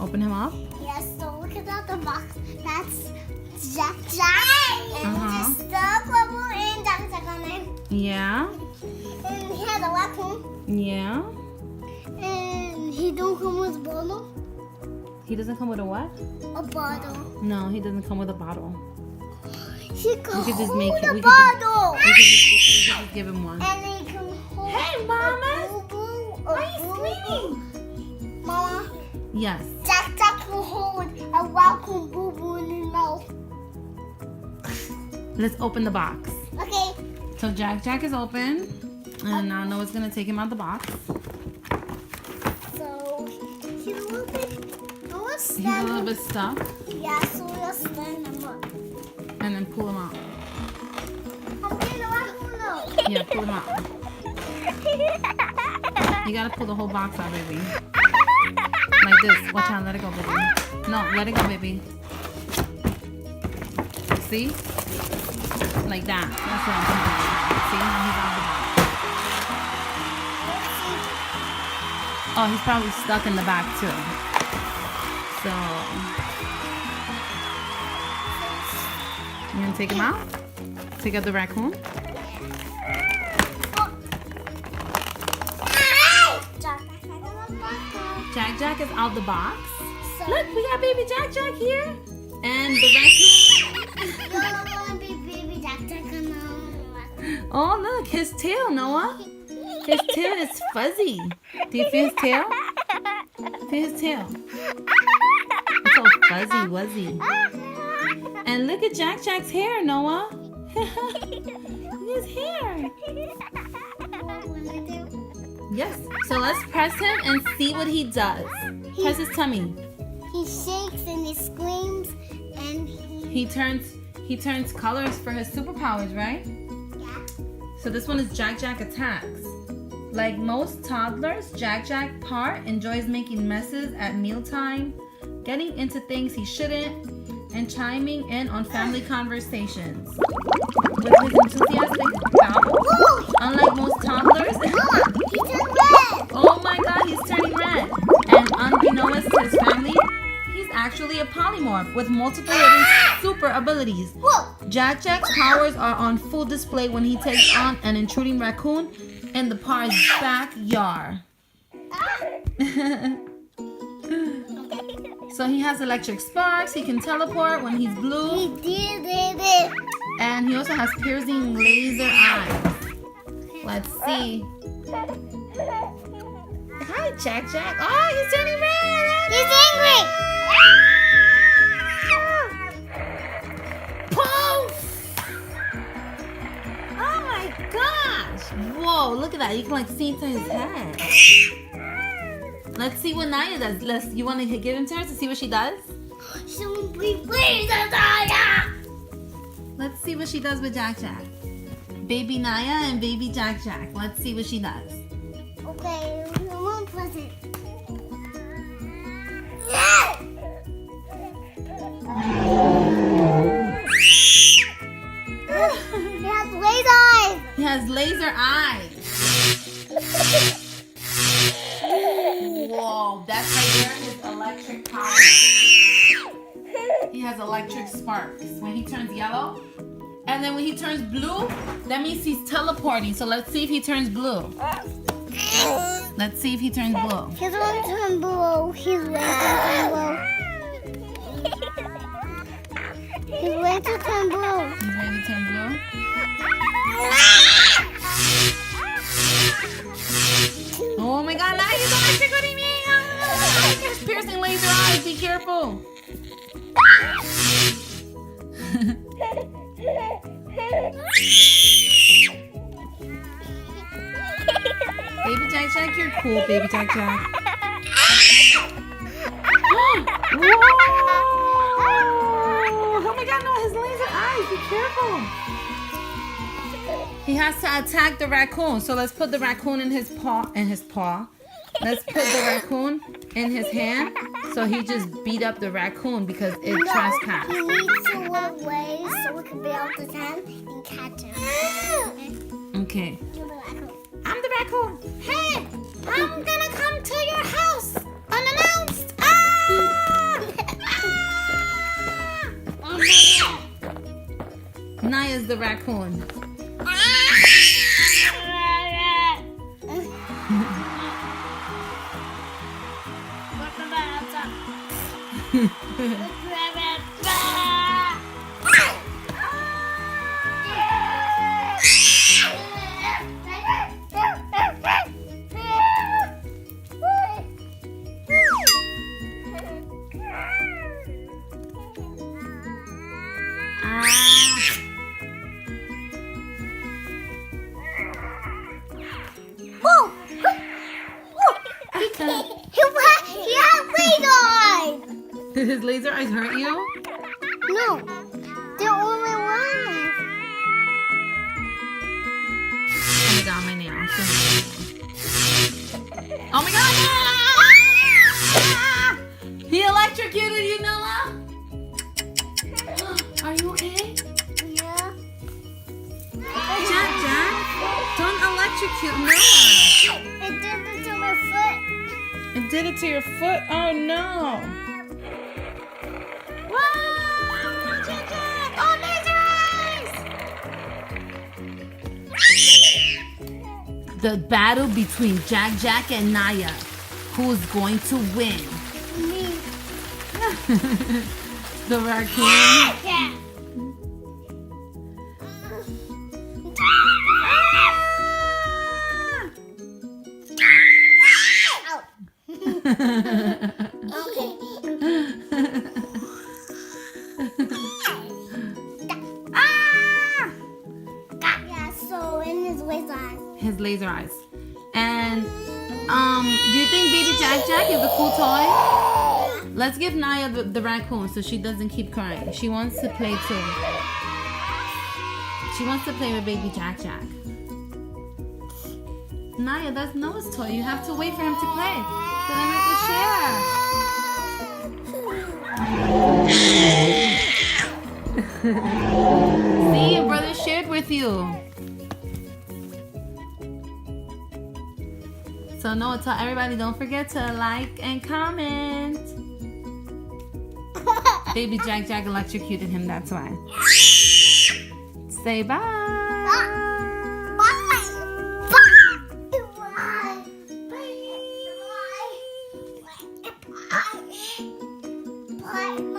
open him up? Yes, so look at the box. That's Jack Jack. And just the bubble and Jack Jack on it. Yeah. And he has a raccoon. Yeah. And he don't come with a bottle. He doesn't come with a what? A bottle. No, he doesn't come with a bottle. He can could just hold make it. a We could bottle. We could just give him one. And he can hold Hey, Mama! a boo-boo. Why are you screaming? Mama, Yes. Jack Jack can hold a raccoon boo-boo in his mouth. Let's open the box. Okay. So Jack Jack is open. And now Noah's going to take him out the box. So he's a little bit. No, let's He's a stand little him. bit stuck. Yeah, so let's stand him up. And then pull him out. I'm getting a raccoon now. Yeah, pull him out. You got to pull the whole box out, baby. Like this. Watch out. Let it go, baby. No, let it go, baby. See? Like that. That's what I'm talking about. See? Now he's out of the box. Oh, he's probably stuck in the back, too. So, you gonna take him out? Take out the raccoon? Jack Jack is out the box. So, Look, we got baby Jack Jack here. And the raccoon. you're gonna be baby Jack Jack now. Oh, look, his tail, Noah. His tail is fuzzy. Do you feel his tail? Feel his tail. It's all fuzzy wuzzy. And look at Jack Jack's hair, Noah. His hair. Yes. So let's press him and see what he does. Press his tummy. He shakes and he screams and He turns colors for his superpowers, right? yeah. So this one is Jack Jack attacks. Like most toddlers, Jack Jack part enjoys making messes at mealtime, getting into things he shouldn't, and chiming in on family conversations. With his enthusiastic babble, unlike most toddlers, He turned red. oh my god, he's turning red. And unbeknownst to his family, he's actually a polymorph with multiple hidden super abilities. Whoa. Jack Jack's powers are on full display when he takes on an intruding raccoon in the par's backyard. So he has electric sparks, he can teleport when he's blue, He did it. and he also has piercing laser eyes. Let's see. Hi, Jack Jack. Oh, he's turning red. He's angry. Poof! Oh my gosh! Whoa, look at that. You can like see into his head. Let's see what Naya does. You want to give him to her to see what she does? Please, Let's see what she does with Jack Jack. Baby Naya and baby Jack Jack. Let's see what she does. Okay, one present. He has laser eyes. He has laser eyes. Whoa, that's right there his electric power. He has electric sparks when he turns yellow. And then when he turns blue, that means he's teleporting. So let's see if he turns blue. Let's see if he turns blue. He's going to turn blue. He's ready to turn blue. He's ready to turn blue. He's ready to turn blue. Oh my god, now he's electric. What do you mean? Ah, he has piercing laser eyes. Be careful. Baby Jack Jack, you're cool, baby Jack Jack. Whoa! Oh my god, no, his laser eyes. Be careful. He has to attack the raccoon. So let's put the raccoon in his paw. Let's put the raccoon in his hand. So he just beat up the raccoon because it trespassed. He needs to look away so we can be able to stand and catch him. Okay. You're the raccoon. I'm the raccoon. Hey, I'm gonna come to your house unannounced. Ah! is the raccoon. Did his laser eyes hurt you? No, they're only one. Oh my god, my nail. Oh my god! He electrocuted you, Noah? Are you okay? Yeah. Jack, don't electrocute Noah. It did it to my foot. It did it to your foot? Oh no. Oh, laser eyes! The battle between Jack and Naya. Who's going to win? Me. The raccoon. Yeah. Okay. Yeah, so in his laser eyes. His laser eyes. And do you think baby Jack is a cool toy? Let's give Naya the raccoon so she doesn't keep crying. She wants to play too. She wants to play with baby Jack. Naya, that's Noah's toy. You have to wait for him to play. So then we can share. See, your brother shared with you. So Noah, tell everybody, don't forget to like and comment. Baby Jack electrocuted him, that's why. Say bye. Bye.